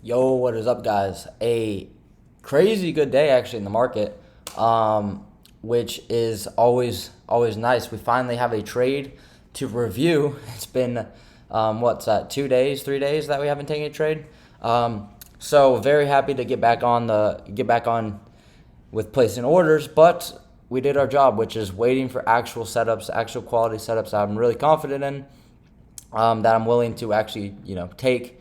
Yo, what is up, guys? A crazy good day actually in the market, which is always nice. We finally have a trade to review. It's been what's that? 2 days, 3 days that we haven't taken a trade. So very happy to get back on with placing orders, but we did our job, which is waiting for actual setups, actual quality setups that I'm really confident in, that I'm willing to actually take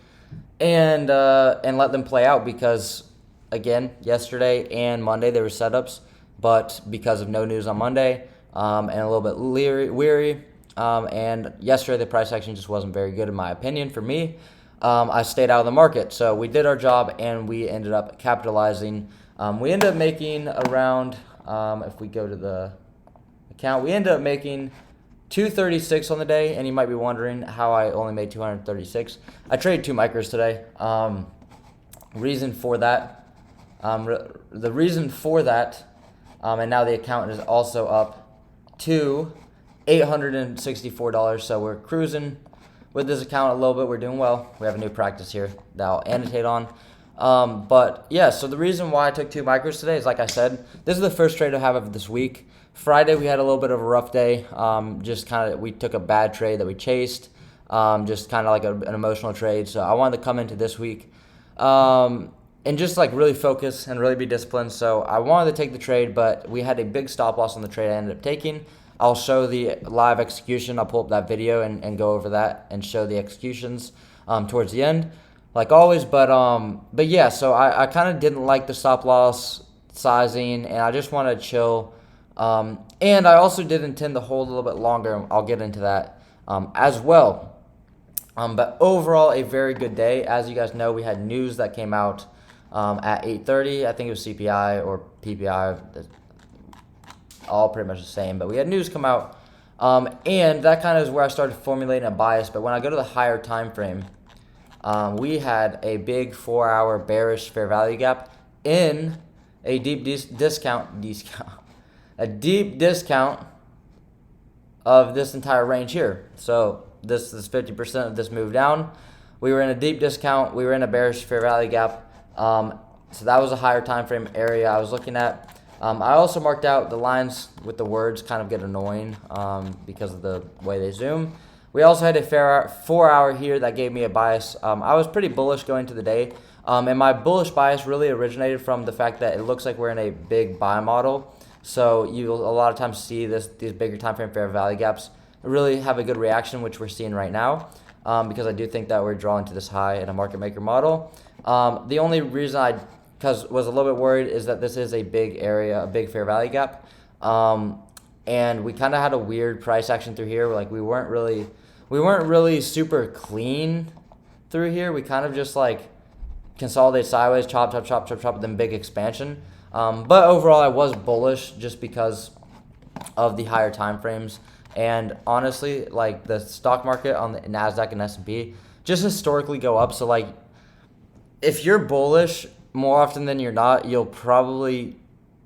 and let them play out because again, yesterday and Monday there were setups, but because of no news on Monday, and a little bit weary, and yesterday the price action just wasn't very good in my opinion for me. I stayed out of the market, so we did our job and we ended up capitalizing. We ended up making around, if we go to the account, we ended up making 236 on the day, and you might be wondering how I only made 236. I traded 2 micros today. Reason for that, the reason for that, and now the account is also up to $864. So we're cruising with this account a little bit. We're doing well. We have a new practice here that I'll annotate on. But yeah, so the reason why I took 2 micros today is, like I said, this is the first trade I have of this week. Friday we had a little bit of a rough day. Just kind of we took a bad trade that we chased. Just kind of like an emotional trade. So I wanted to come into this week, and just like really focus and really be disciplined. So I wanted to take the trade, but we had a big stop loss on the trade I ended up taking. I'll show the live execution. I'll pull up that video and go over that and show the executions towards the end, like always. But yeah, so I kind of didn't like the stop loss sizing, and I just wanted to chill. And I also did intend to hold a little bit longer. I'll get into that as well. But overall, a very good day. As you guys know, we had news that came out at 8:30. I think it was CPI or PPI, all pretty much the same. But we had news come out, and that kind of is where I started formulating a bias. But when I go to the higher time frame, we had a big 4-hour bearish fair value gap in a deep discount, a deep discount of this entire range here. So this is 50% of this move down. We were in a deep discount. We were in a bearish fair value gap. So that was a higher time frame area I was looking at. I also marked out the lines with the words kind of get annoying because of the way they zoom. We also had a 4-hour here that gave me a bias. I was pretty bullish going into the day. And my bullish bias really originated from the fact that it looks like we're in a big buy model. So you'll a lot of times see these bigger time frame fair value gaps really have a good reaction, which we're seeing right now, because I do think that we're drawing to this high in a market maker model. The only reason I was a little bit worried is that this is a big area, a big fair value gap, and we kind of had a weird price action through here. Like we weren't really super clean through here. We kind of just like consolidate sideways, chop, then big expansion. But overall, I was bullish just because of the higher time frames. And honestly, like the stock market on the NASDAQ and S&P just historically go up. So like if you're bullish more often than you're not, you'll probably,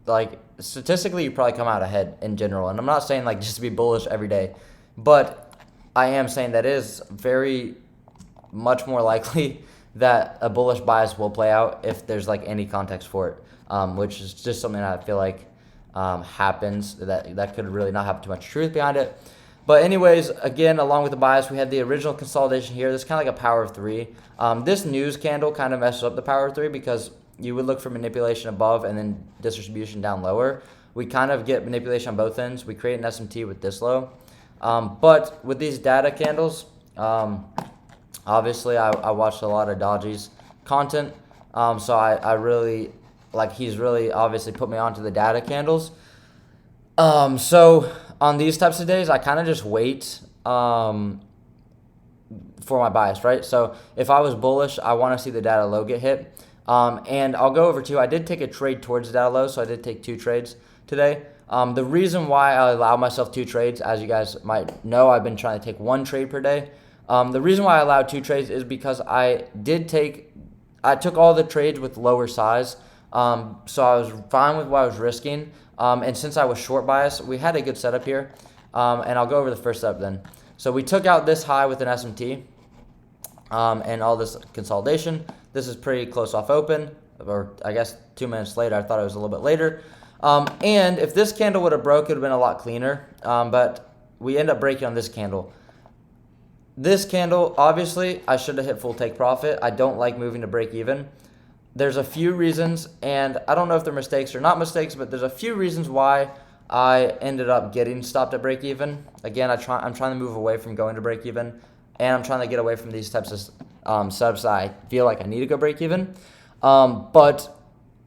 like statistically, you probably come out ahead in general. And I'm not saying like just to be bullish every day, but I am saying that is very much more likely that a bullish bias will play out if there's like any context for it, which is just something that I feel like happens that could really not have too much truth behind it. But anyways, again, along with the bias, we had the original consolidation here. This is kind of like a power of three. This news candle kind of messes up the power of three because you would look for manipulation above and then distribution down lower. We kind of get manipulation on both ends. We create an SMT with this low. But with these data candles, obviously I watched a lot of Dodgy's content. So I really, like, he's really obviously put me onto the data candles. So on these types of days, I kind of just wait for my bias, right? So if I was bullish, I want to see the data low get hit. And I'll go over to, I did take a trade towards the data low, so I did take 2 trades today. The reason why I allow myself 2 trades, as you guys might know, I've been trying to take 1 trade per day. The reason why I allowed 2 trades is because I took all the trades with lower size. So I was fine with what I was risking. And since I was short bias, we had a good setup here. And I'll go over the first setup then. So we took out this high with an SMT, and all this consolidation. This is pretty close off open, or I guess 2 minutes later. I thought it was a little bit later. And if this candle would have broke, it would have been a lot cleaner. But we end up breaking on this candle. This candle, obviously, I should have hit full take profit. I don't like moving to break even. There's a few reasons, and I don't know if they're mistakes or not mistakes, but there's a few reasons why I ended up getting stopped at break even. Again, I'm trying to move away from going to break even, and I'm trying to get away from these types of subs that I feel like I need to go break even. But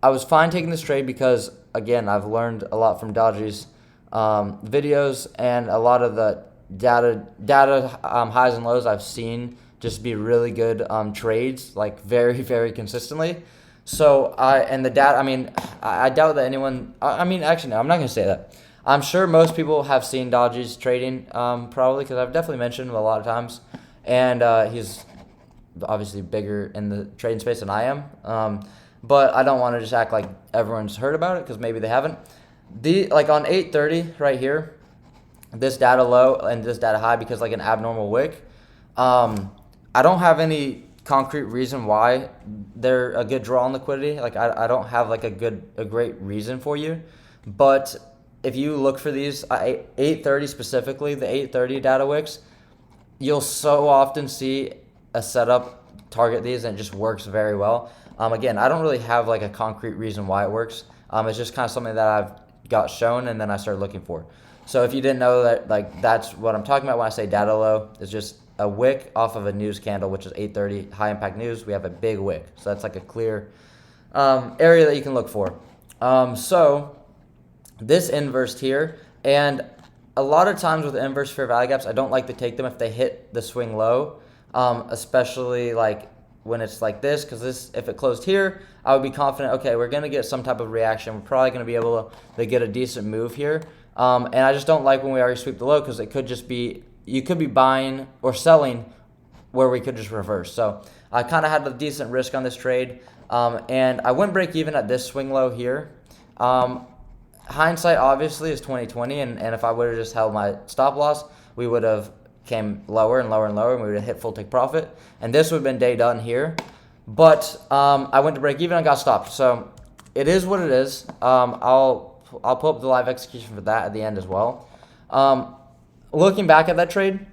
I was fine taking this trade because, again, I've learned a lot from Dodgy's videos, and a lot of the data highs and lows I've seen just be really good trades, like very, very consistently. So the data, I mean, I doubt that anyone, actually, no, I'm not going to say that. I'm sure most people have seen Dodgy's trading, probably, because I've definitely mentioned him a lot of times. And he's obviously bigger in the trading space than I am. But I don't want to just act like everyone's heard about it, because maybe they haven't. Like on 830 right here, this data low and this data high, because like an abnormal wick, I don't have any concrete reason why they're a good draw on liquidity. Like I don't have like a great reason for you. But if you look for these 830 specifically, the 830 data wicks, you'll so often see a setup target these, and it just works very well. Again, I don't really have like a concrete reason why it works. It's just kind of something that I've got shown and then I started looking for. So if you didn't know that, like, that's what I'm talking about when I say data low. It's just a wick off of a news candle, which is 830 high impact news. We have a big wick, so that's like a clear area that you can look for. So this inversed here, and a lot of times with inverse fair value gaps, I don't like to take them if they hit the swing low, especially like when it's like this, because this, if it closed here, I would be confident, okay, we're going to get some type of reaction. We're probably going to be able to get a decent move here. And I just don't like when we already sweep the low, because it could just be, you could be buying or selling where we could just reverse. So I kind of had a decent risk on this trade. And I went break even at this swing low here. Hindsight obviously is 2020, and if I would have just held my stop loss, we would have came lower and lower and lower, and we would have hit full take profit, and this would have been day done here. But I went to break even and got stopped. So it is what it is. I'll pull up the live execution for that at the end as well. Looking back at that trade,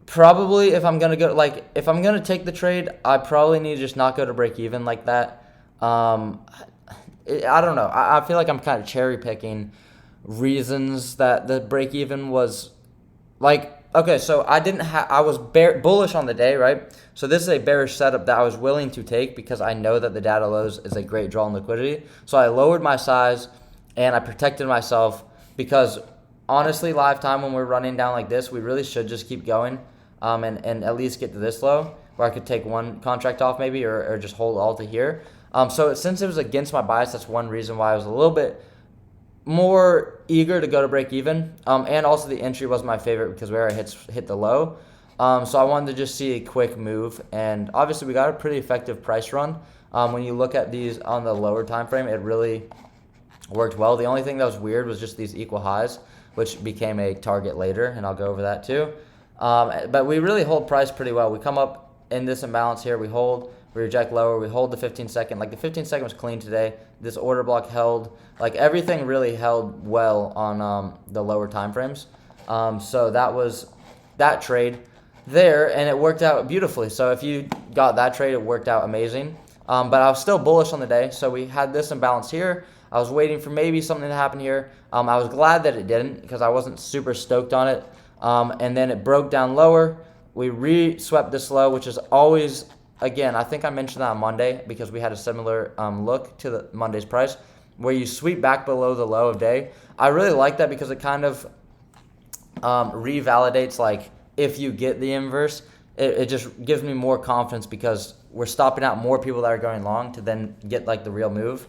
probably if I'm gonna take the trade, I probably need to just not go to break even like that. I don't know. I feel like I'm kind of cherry picking reasons that the break even was like, okay, so I was bullish on the day, right? So this is a bearish setup that I was willing to take because I know that the data lows is a great draw on liquidity. So I lowered my size and I protected myself, because honestly, live time when we're running down like this, we really should just keep going and at least get to this low where I could take one contract off maybe, or just hold all to here. So since it was against my bias, that's one reason why I was a little bit more eager to go to break even. And also the entry was my favorite because we already hit the low. So I wanted to just see a quick move, and obviously we got a pretty effective price run. When you look at these on the lower time frame, it really worked well. The only thing that was weird was just these equal highs, which became a target later, and I'll go over that too. But we really hold price pretty well. We come up in this imbalance here, we hold, we reject lower, we hold the 15 second. Like the 15 second was clean today. This order block held, like everything really held well on the lower time frames. So that was that trade there, and it worked out beautifully. So if you got that trade, it worked out amazing. But I was still bullish on the day. So we had this imbalance here. I was waiting for maybe something to happen here. I was glad that it didn't, because I wasn't super stoked on it. And then it broke down lower. We re-swept this low, which is always, again, I think I mentioned that on Monday because we had a similar look to the Monday's price where you sweep back below the low of day. I really like that because it kind of revalidates, like, if you get the inverse, it just gives me more confidence because we're stopping out more people that are going long to then get like the real move.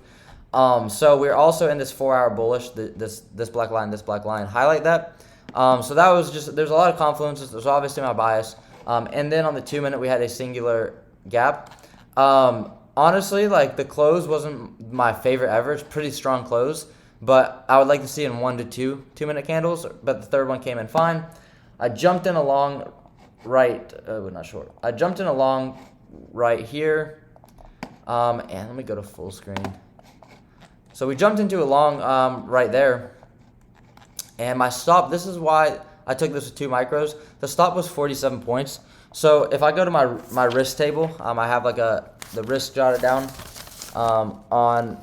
So we're also in this 4 hour bullish, this black line highlight that. So that was just, there's a lot of confluences. There's obviously my bias. And then on the 2 minute, we had a singular gap. Honestly, like the close wasn't my favorite ever. It's pretty strong close, but I would like to see in 1 to 2 2 minute candles, but the third one came in fine. I jumped in along right, not short. I jumped in a long right here, and let me go to full screen. So we jumped into a long right there, and my stop, this is why I took this with 2 micros. The stop was 47 points. So if I go to my risk table, I have like the risk jotted down on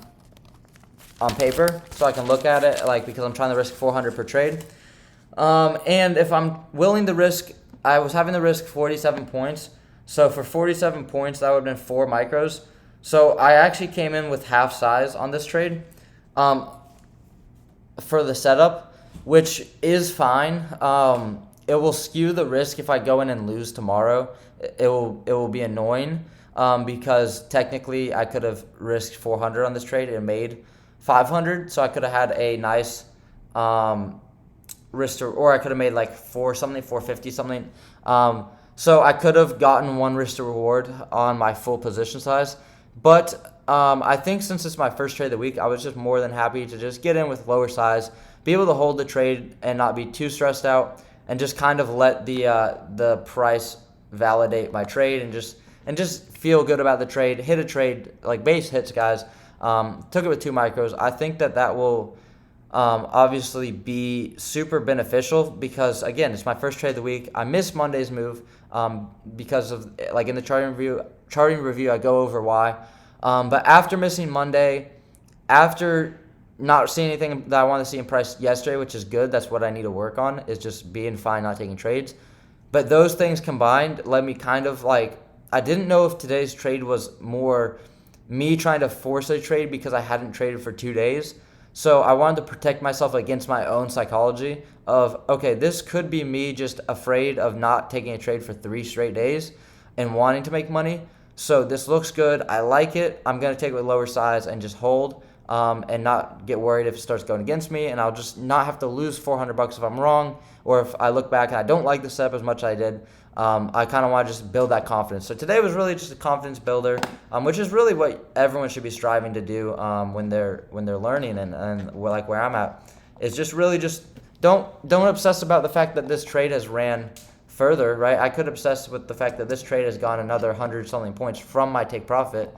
paper, so I can look at it, like, because I'm trying to risk 400 per trade. And if I'm willing to risk, I was having to risk 47 points. So for 47 points, that would have been 4 micros. So I actually came in with half size on this trade for the setup, which is fine. It will skew the risk if I go in and lose tomorrow. It will be annoying because technically I could have risked 400 on this trade and made 500, so I could have had a nice risk, or I could have made like 450 something. So I could have gotten 1 risk to reward on my full position size. But I think since it's my first trade of the week, I was just more than happy to just get in with lower size, be able to hold the trade and not be too stressed out, and just kind of let the price validate my trade and just feel good about the trade. Hit a trade, like base hits, guys. Took it with 2 micros. I think that will obviously be super beneficial because, again, it's my first trade of the week. I missed Monday's move because of, like, in the charting review, I go over why. But after missing Monday, after not seeing anything that I want to see in price yesterday, which is good, that's what I need to work on, is just being fine, not taking trades. But those things combined led me kind of like, I didn't know if today's trade was more me trying to force a trade because I hadn't traded for 2 days. So I wanted to protect myself against my own psychology of, okay, this could be me just afraid of not taking a trade for 3 straight days and wanting to make money. So this looks good. I like it. I'm going to take it with lower size and just hold and not get worried if it starts going against me. And I'll just not have to lose $400 if I'm wrong, or if I look back and I don't like the setup as much as I did. I kind of want to just build that confidence. So today was really just a confidence builder, which is really what everyone should be striving to do when they're learning and like where I'm at. Is just really just don't obsess about the fact that this trade has ran further, right? I could obsess with the fact that this trade has gone another 100 something points from my take profit,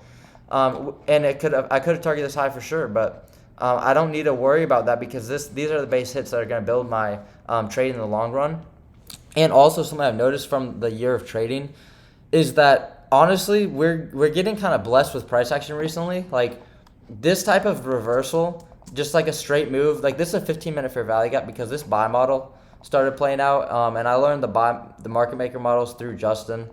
and I could have targeted this high for sure, but I don't need to worry about that because these are the base hits that are going to build my trade in the long run. And also something I've noticed from the year of trading is that honestly we're getting kind of blessed with price action recently. Like this type of reversal, just like a straight move, like this is a 15-minute fair value gap because this buy model started playing out, and I learned the market maker models through Justin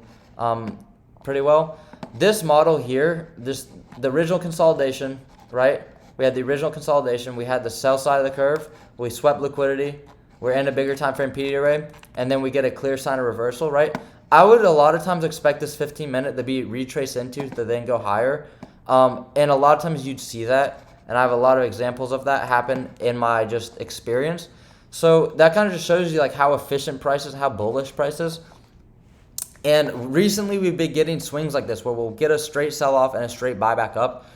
pretty well. This model here, the original consolidation, right? We had the original consolidation. We had the sell side of the curve. We swept liquidity. We're in a bigger time frame PD array, and then we get a clear sign of reversal, right? I would a lot of times expect this 15-minute to be retraced into to then go higher, and a lot of times you'd see that, and I have a lot of examples of that happen in my just experience. So that kind of just shows you like how efficient price is, how bullish price is. And recently we've been getting swings like this where we'll get a straight sell off and a straight buy back up.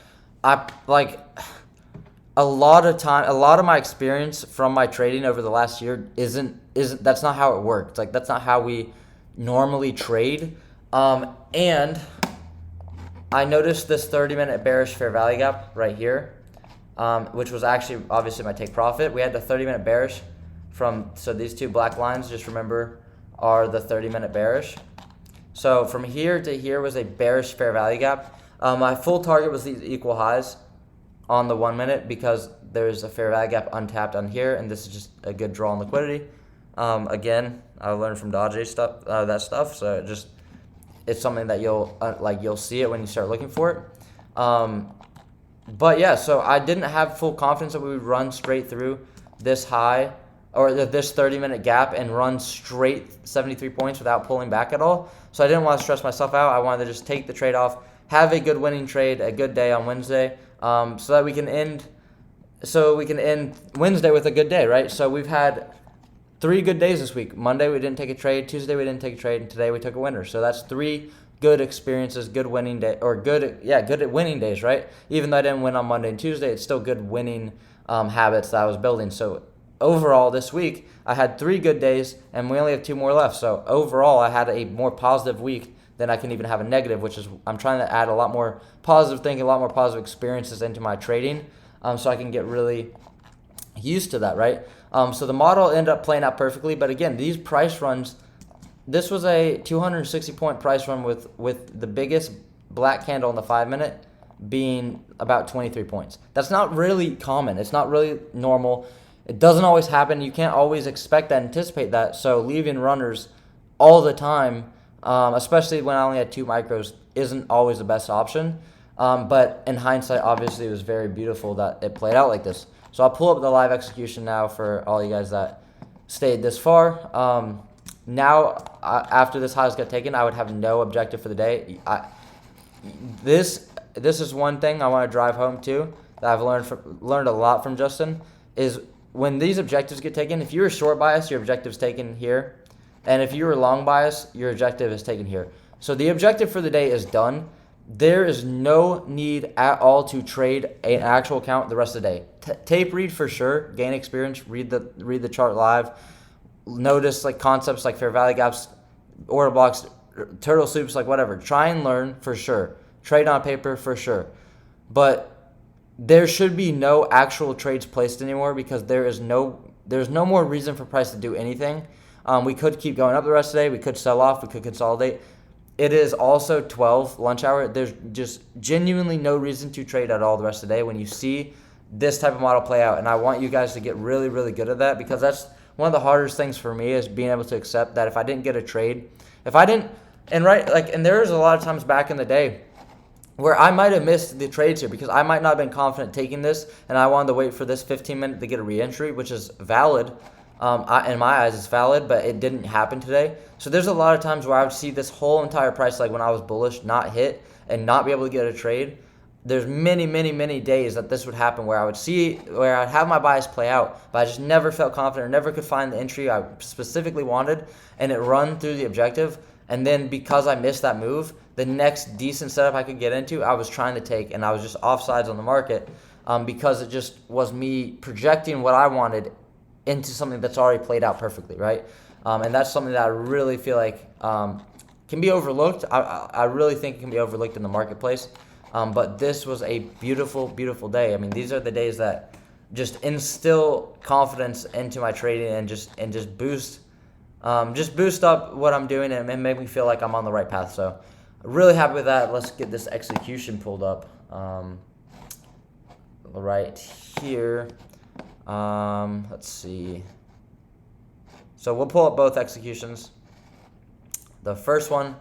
A lot of my experience from my trading over the last year isn't that's not how it works. Like that's not how we normally trade. And I noticed this 30-minute bearish fair value gap right here, which was actually obviously my take profit. We had the 30-minute bearish so these 2 black lines, just remember, are the 30-minute bearish. So from here to here was a bearish fair value gap. My full target was these equal highs on the 1 minute because there's a fair value gap untapped on here, and this is just a good draw on liquidity. Again, I learned from Dodge that stuff, so it's something that you'll see it when you start looking for it. But yeah, so I didn't have full confidence that we would run straight through this high or this 30-minute gap and run straight 73 points without pulling back at all. So I didn't want to stress myself out. I wanted to just take the trade off, have a good winning trade, a good day on Wednesday, so that we can end Wednesday with a good day, right? So we've had 3 good days this week. Monday we didn't take a trade, Tuesday we didn't take a trade, and today we took a winner. So that's 3 good experiences, good winning day, or good at winning days, right? Even though I didn't win on Monday and Tuesday, it's still good winning habits that I was building. So overall this week, I had 3 good days, and we only have 2 more left. So overall, I had a more positive week than I can even have a negative, which is I'm trying to add a lot more positive thinking, a lot more positive experiences into my trading, so I can get really used to that, right? So the model ended up playing out perfectly. But again, these price runs, this was a 260-point price run with the biggest black candle in the 5-minute being about 23 points. That's not really common. It's not really normal. It doesn't always happen. You can't always expect that, anticipate that. So leaving runners all the time, especially when I only had 2 micros, isn't always the best option. But in hindsight, obviously, it was very beautiful that it played out like this. So I'll pull up the live execution now for all you guys that stayed this far. Now, after this highs got taken, I would have no objective for the day. This is one thing I want to drive home too that I've learned a lot from Justin is when these objectives get taken. If you're a short bias, your objective's taken here, and if you're a long bias, your objective is taken here. So the objective for the day is done. There is no need at all to trade an actual account the rest of the day. Tape read for sure, gain experience, read the chart live, notice like concepts like fair value gaps, order blocks, turtle soups, like whatever. Try and learn for sure. Trade on paper for sure. But there should be no actual trades placed anymore because there's no more reason for price to do anything. We could keep going up the rest of the day. We could sell off. We could consolidate. It is also 12 lunch hour. There's just genuinely no reason to trade at all the rest of the day when you see this type of model play out. And I want you guys to get really, really good at that because that's one of the hardest things for me is being able to accept that if I didn't get a trade, and there's a lot of times back in the day where I might have missed the trades here because I might not have been confident taking this and I wanted to wait for this 15-minute to get a re-entry, which is valid. In my eyes, it's valid, but it didn't happen today. So there's a lot of times where I would see this whole entire price, like when I was bullish, not hit and not be able to get a trade. There's many, many, many days that this would happen where I'd have my bias play out, but I just never felt confident or never could find the entry I specifically wanted and it run through the objective. And then because I missed that move, the next decent setup I could get into, I was trying to take, and I was just offsides on the market because it just was me projecting what I wanted into something that's already played out perfectly, right? And that's something that I really feel like can be overlooked. I really think it can be overlooked in the marketplace. But this was a beautiful, beautiful day. I mean, these are the days that just instill confidence into my trading and just boost up what I'm doing and make me feel like I'm on the right path. So really happy with that. Let's get this execution pulled up right here. Let's see. So we'll pull up both executions. The first one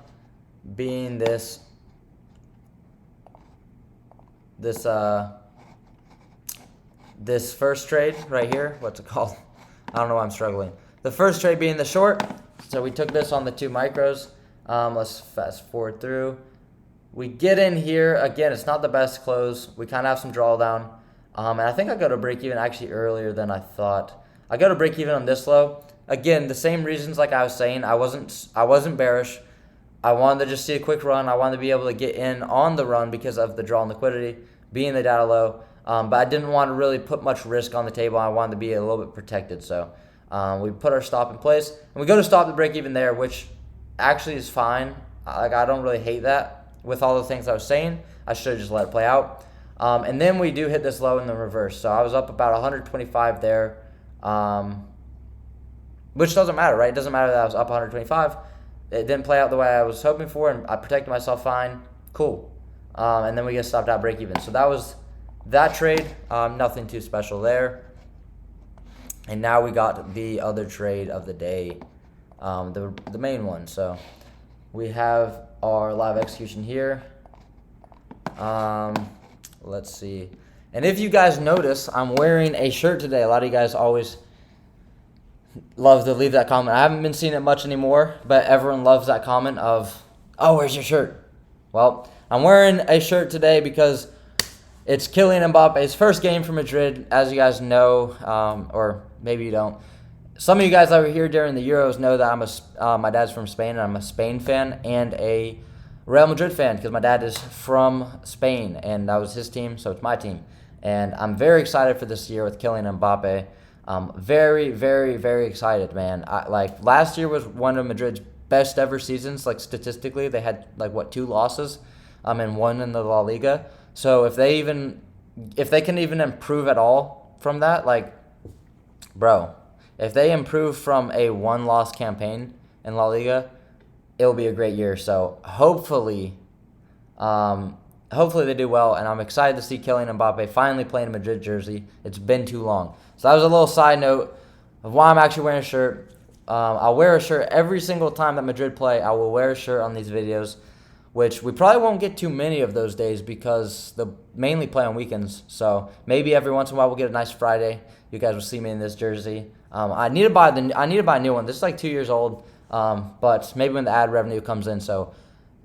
being this first trade right here. What's it called? I don't know why I'm struggling. The first trade being the short. So we took this on the 2 micros. Let's fast forward through. We get in here. Again, it's not the best close. We kind of have some drawdown. And I think I go to break even actually earlier than I thought. I go to break even on this low. Again, the same reasons like I was saying. I wasn't bearish. I wanted to just see a quick run. I wanted to be able to get in on the run because of the draw and liquidity, being the data low. But I didn't want to really put much risk on the table. I wanted to be a little bit protected. So we put our stop in place. And we go to stop the break even there, which actually is fine. I don't really hate that with all the things I was saying. I should have just let it play out. And then we do hit this low in the reverse. So I was up about 125 there, which doesn't matter, right? It doesn't matter that I was up 125. It didn't play out the way I was hoping for, and I protected myself fine. Cool. And then we get stopped out break even. So that was that trade. Nothing too special there. And now we got the other trade of the day, the main one. So we have our live execution here. Let's see. And if you guys notice, I'm wearing a shirt today. A lot of you guys always love to leave that comment. I haven't been seeing it much anymore, but everyone loves that comment of, oh, where's your shirt? Well, I'm wearing a shirt today because it's Kylian Mbappe's first game for Madrid, as you guys know, or maybe you don't. Some of you guys that were here during the Euros know that my dad's from Spain, and I'm a Spain fan and a Real Madrid fan because my dad is from Spain, and that was his team, so it's my team. And I'm very excited for this year with Kylian Mbappe. Very, very, very excited, man. Like last year was one of Madrid's best ever seasons. Like statistically, they had like what 2 losses, and 1 in the La Liga. So if they can even improve at all from that, like, bro, if they improve from a 1-loss campaign in La Liga, it'll be a great year. So hopefully they do well, and I'm excited to see Kylian Mbappe finally playing a Madrid jersey. It's been too long. So that was a little side note of why I'm actually wearing a shirt. I'll wear a shirt every single time that Madrid play. I will wear a shirt on these videos, which we probably won't get too many of those days because they mainly play on weekends. So maybe every once in a while we'll get a nice Friday. You guys will see me in this jersey. I need to buy a new one. This is like 2 years old, but maybe when the ad revenue comes in. So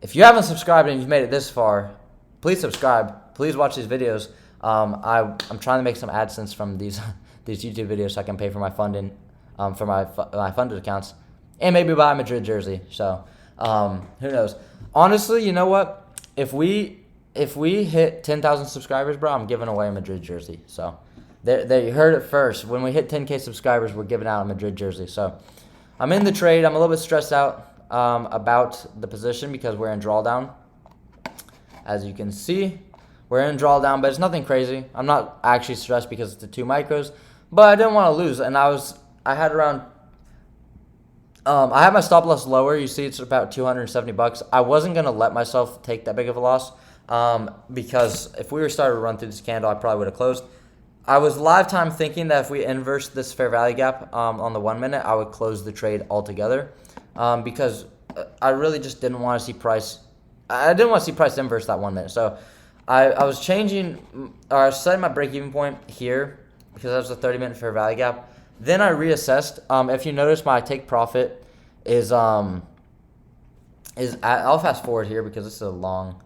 if you haven't subscribed and you've made it this far, please subscribe. Please watch these videos. I'm trying to make some AdSense from these YouTube videos so I can pay for my funding, for my funded accounts, and maybe buy a Madrid jersey. So who knows? Honestly, you know what? If we hit 10,000 subscribers, bro, I'm giving away a Madrid jersey. So there you heard it first. When we hit 10K subscribers, we're giving out a Madrid jersey. So I'm in the trade. I'm a little bit stressed out about the position because we're in drawdown. As you can see, we're in drawdown, but it's nothing crazy. I'm not actually stressed because it's the 2 micros, but I didn't want to lose, and I had my stop loss lower. You see, it's about $270. I wasn't gonna let myself take that big of a loss because if we were started to run through this candle, I probably would have closed. I was live time thinking that if we inverse this fair value gap on the 1 minute, I would close the trade altogether because I really just didn't want to see price. I didn't want to see price inverse that 1 minute. So I was setting my break-even point here because that was a 30-minute fair value gap. Then I reassessed. If you notice, my take profit is I'll fast forward here because this is a long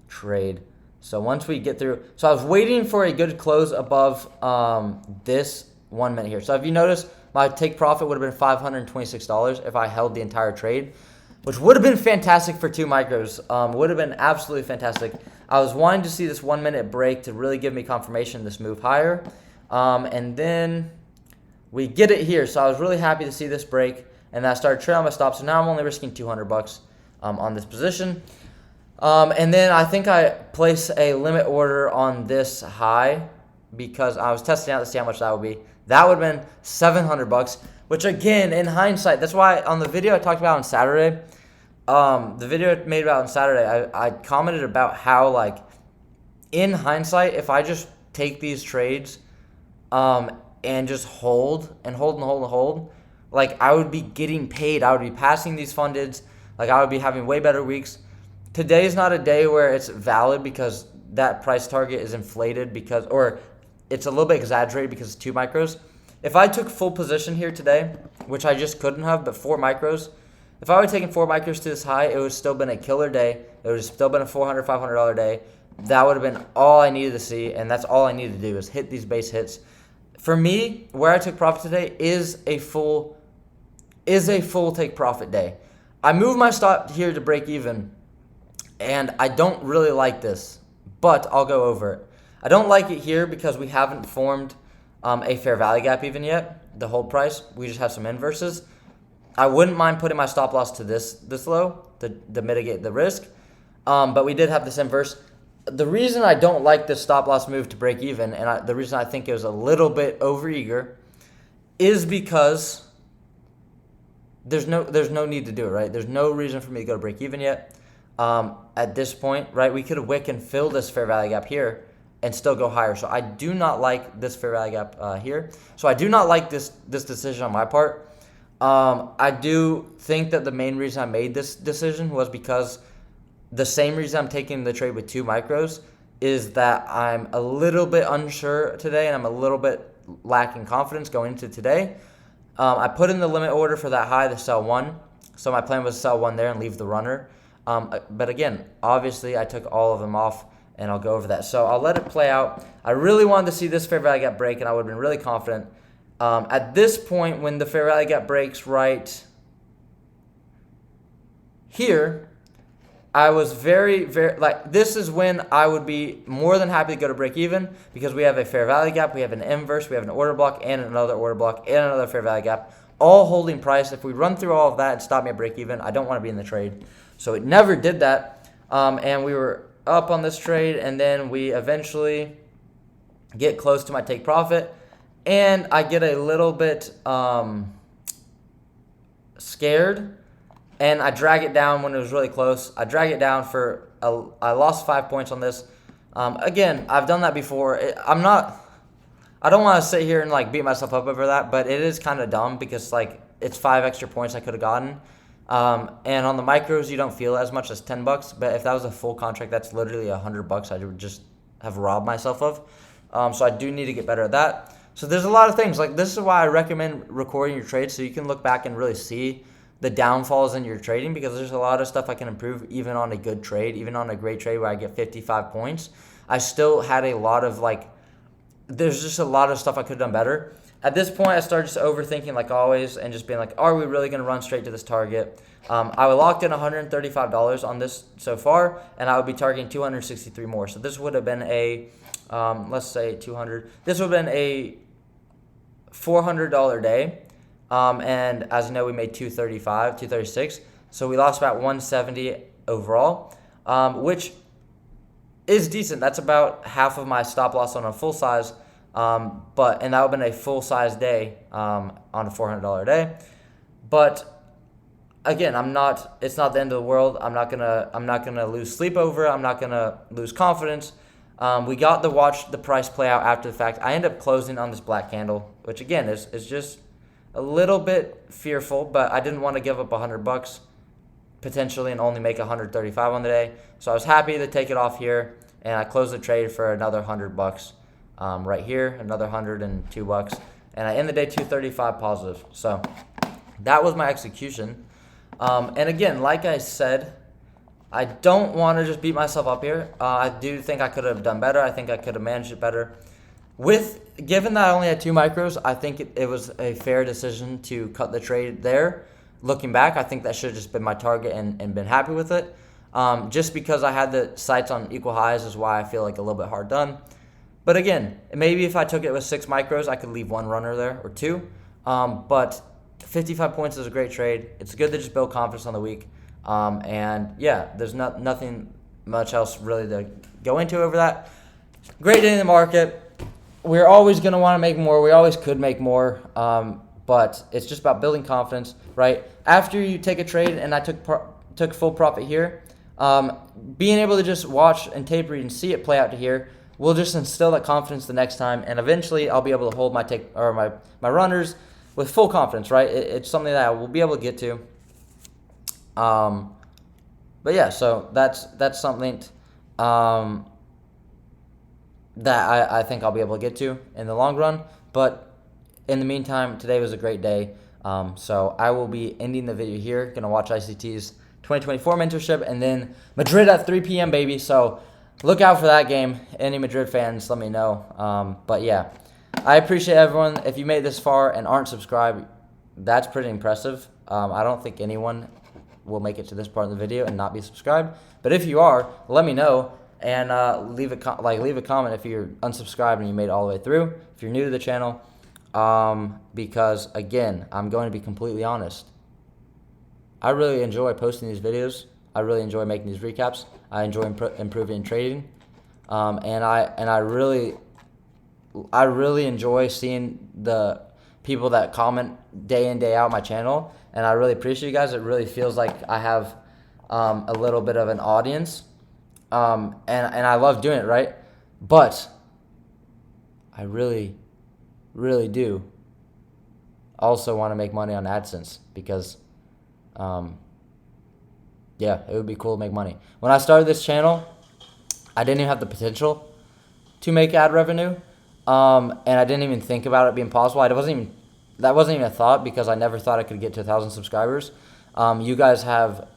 trade. So once we get through, so I was waiting for a good close above this 1 minute here. So if you notice, my take profit would have been $526 if I held the entire trade, which would have been fantastic for 2 micros. Would have been absolutely fantastic. I was wanting to see this 1 minute break to really give me confirmation this move higher. And then we get it here. So I was really happy to see this break. And I started trading on my stop. So now I'm only risking $200 on this position. And then I think I placed a limit order on this high because I was testing out to see how much that would be. That would have been $700, which again, in hindsight, that's why on the video I talked about on Saturday, the video I made about on Saturday, I commented about how, like, in hindsight, if I just take these trades and just hold, like, I would be getting paid. I would be passing these fundeds. Like, I would be having way better weeks. Today is not a day where it's valid because that price target is inflated or it's a little bit exaggerated because it's 2 micros. If I took full position here today, which I just couldn't have, but 4 micros, if I would have taken 4 micros to this high, it would have still been a killer day. It would have still been a $400, $500 day. That would have been all I needed to see, and that's all I needed to do is hit these base hits. For me, where I took profit today is a full take profit day. I moved my stop here to break even, and I don't really like this, but I'll go over it. I don't like it here because we haven't formed a fair value gap even yet, the hold price. We just have some inverses. I wouldn't mind putting my stop loss to this low to mitigate the risk, but we did have this inverse. The reason I don't like this stop loss move to break even, and the reason I think it was a little bit overeager, is because there's no need to do it, right? There's no reason for me to go to break even yet. At this point, right, we could wick and fill this fair value gap here and still go higher. So I do not like this fair value gap here. So I do not like this decision on my part. I do think that the main reason I made this decision was because the same reason I'm taking the trade with 2 micros is that I'm a little bit unsure today and I'm a little bit lacking confidence going into today. I put in the limit order for that high, the sell 1. So my plan was to sell 1 there and leave the runner. But again, obviously I took all of them off, and I'll go over that. So I'll let it play out. I really wanted to see this fair value gap break, and I would have been really confident. At this point, when the fair value gap breaks right here, I was very, very, like, this is when I would be more than happy to go to break even because we have a fair value gap, we have an inverse, we have an order block, and another order block, and another fair value gap, all holding price. If we run through all of that and stop me at break even, I don't want to be in the trade. So it never did that. And we were up on this trade, and then we eventually get close to my take profit, and I get a little bit scared. And I drag it down when it was really close. I drag it down I lost 5 points on this. Again, I've done that before. I don't want to sit here and like beat myself up over that, but it is kind of dumb because like it's 5 extra points I could have gotten. And on the micros, you don't feel as much as $10, but if that was a full contract, that's literally $100 I would just have robbed myself of. So I do need to get better at that. So there's a lot of things. Like this is why I recommend recording your trades so you can look back and really see the downfalls in your trading, because there's a lot of stuff I can improve even on a good trade, even on a great trade where I get 55 points. I still had a lot of there's just a lot of stuff I could have done better. At this point, I started just overthinking like always and just being like, are we really going to run straight to this target? I locked in $135 on this so far, and I would be targeting 263 more. So this would have been let's say 200. This would have been a $400 day. And as you know, we made 236. So we lost about 170 overall, which is decent. That's about half of my stop loss on a full size. And that would have been a full size day, on a $400 day. But again, it's not the end of the world. I'm not gonna lose sleep over it. I'm not gonna lose confidence. We got to watch the price play out after the fact. I ended up closing on this black candle, which again is just a little bit fearful, but I didn't want to give up $100 potentially and only make 135 on the day. So I was happy to take it off here, and I closed the trade for another $100 right here, another $102, and I end the day 235 positive. So that was my execution. And again, like I said, I don't want to just beat myself up here. I do think I could have done better. I think I could have managed it better. Given that I only had 2 micros, I think it was a fair decision to cut the trade there. Looking back, I think that should have just been my target and been happy with it. Just because I had the sights on equal highs is why I feel like a little bit hard done. But again, maybe if I took it with 6 micros, I could leave 1 runner there or 2. But 55 points is a great trade. It's good to just build confidence on the week. And yeah, there's nothing much else really to go into over that. Great day in the market. We're always going to want to make more. We always could make more, but it's just about building confidence, right? After you take a trade, and I took full profit here, being able to just watch and tape read and see it play out to here will just instill that confidence the next time, and eventually I'll be able to hold my runners with full confidence, right? It's something that I will be able to get to. But yeah, so that's something that I think I'll be able to get to in the long run. But in the meantime, today was a great day. So I will be ending the video here. Going to watch ICT's 2024 mentorship, and then Madrid at 3 p.m., baby. So look out for that game. Any Madrid fans, let me know. But yeah, I appreciate everyone. If you made it this far and aren't subscribed, that's pretty impressive. I don't think anyone will make it to this part of the video and not be subscribed. But if you are, let me know. And leave a comment if you're unsubscribed and you made it all the way through. If you're new to the channel, because again, I'm going to be completely honest. I really enjoy posting these videos. I really enjoy making these recaps. I enjoy improving trading, and I really enjoy seeing the people that comment day in day out on my channel, and I really appreciate you guys. It really feels like I have a little bit of an audience. And I love doing it, right? But I really, really do also want to make money on AdSense because, yeah, it would be cool to make money. When I started this channel, I didn't even have the potential to make ad revenue, and I didn't even think about it being possible. That wasn't even a thought because I never thought I could get to 1,000 subscribers. You guys have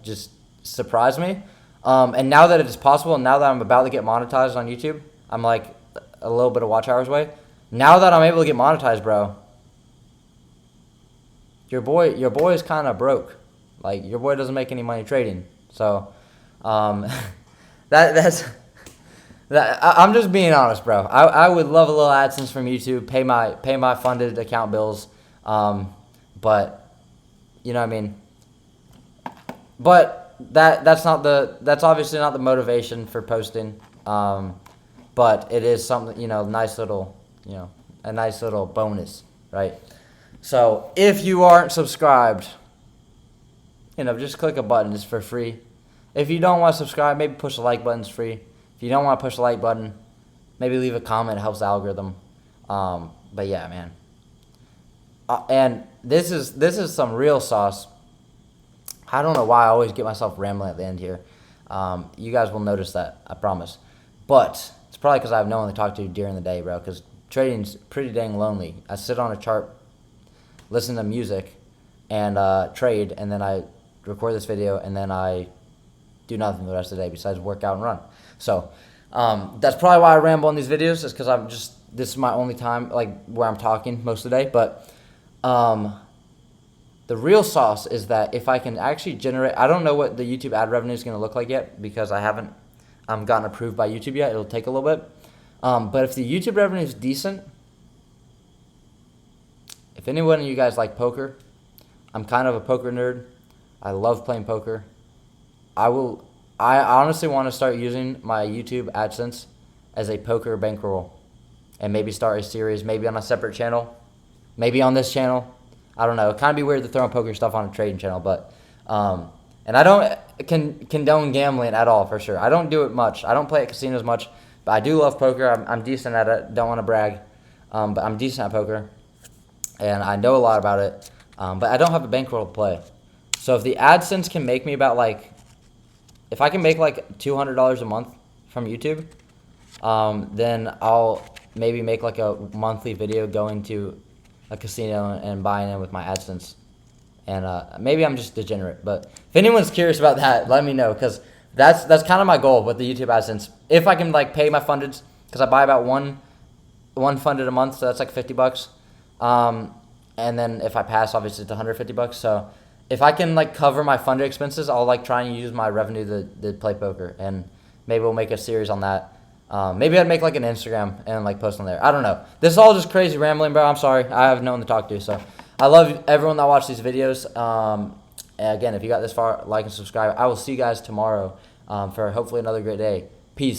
just surprised me. And now that it is possible, and now that I'm about to get monetized on YouTube, I'm like a little bit of watch hours away. Now that I'm able to get monetized, bro, your boy is kind of broke. Like, your boy doesn't make any money trading. So, that's I'm just being honest, bro. I would love a little AdSense from YouTube, pay my funded account bills, but you know what I mean. But that's obviously not the motivation for posting. But it is something, a nice little bonus, right? So if you aren't subscribed, just click a button. It's for free. If you don't want to subscribe, maybe push the like button. It's free. If you don't want to push the like button, maybe leave a comment. It helps the algorithm. But yeah, man. And this is some real sauce. I don't know why I always get myself rambling at the end here. You guys will notice that, I promise. But it's probably because I have no one to talk to during the day, bro, because trading's pretty dang lonely. I sit on a chart, listen to music, and trade, and then I record this video, and then I do nothing the rest of the day besides work out and run. So that's probably why I ramble on these videos, is because this is my only time, like, where I'm talking most of the day. But the real sauce is that if I can actually generate, I don't know what the YouTube ad revenue is going to look like yet, because I haven't gotten approved by YouTube yet. It'll take a little bit. But if the YouTube revenue is decent, if anyone of you guys like poker, I'm kind of a poker nerd. I love playing poker. I honestly want to start using my YouTube AdSense as a poker bankroll, and maybe start a series, maybe on a separate channel, maybe on this channel. I don't know. It'd kind of be weird to throw poker stuff on a trading channel, but and I don't condone gambling at all, for sure. I don't do it much. I don't play at casinos much, but I do love poker. I'm decent at it. Don't want to brag, but I'm decent at poker, and I know a lot about it. But I don't have a bankroll to play. So if the AdSense can make me about, like, if I can make like $200 a month from YouTube, then I'll maybe make like a monthly video going to a casino and buying in with my AdSense. And maybe I'm just degenerate, but if anyone's curious about that, let me know, because that's kind of my goal with the YouTube AdSense. If I can, like, pay my fundeds, because I buy about one funded a month, so that's like $50. And then if I pass, obviously it's $150. So if I can, like, cover my funded expenses, I'll, like, try and use my revenue to play poker, and maybe we'll make a series on that. Maybe I'd make like an Instagram and like post on there. I don't know. This is all just crazy rambling, bro. I'm sorry. I have no one to talk to. So I love everyone that watched these videos. Again, if you got this far, like and subscribe. I will see you guys tomorrow for hopefully another great day.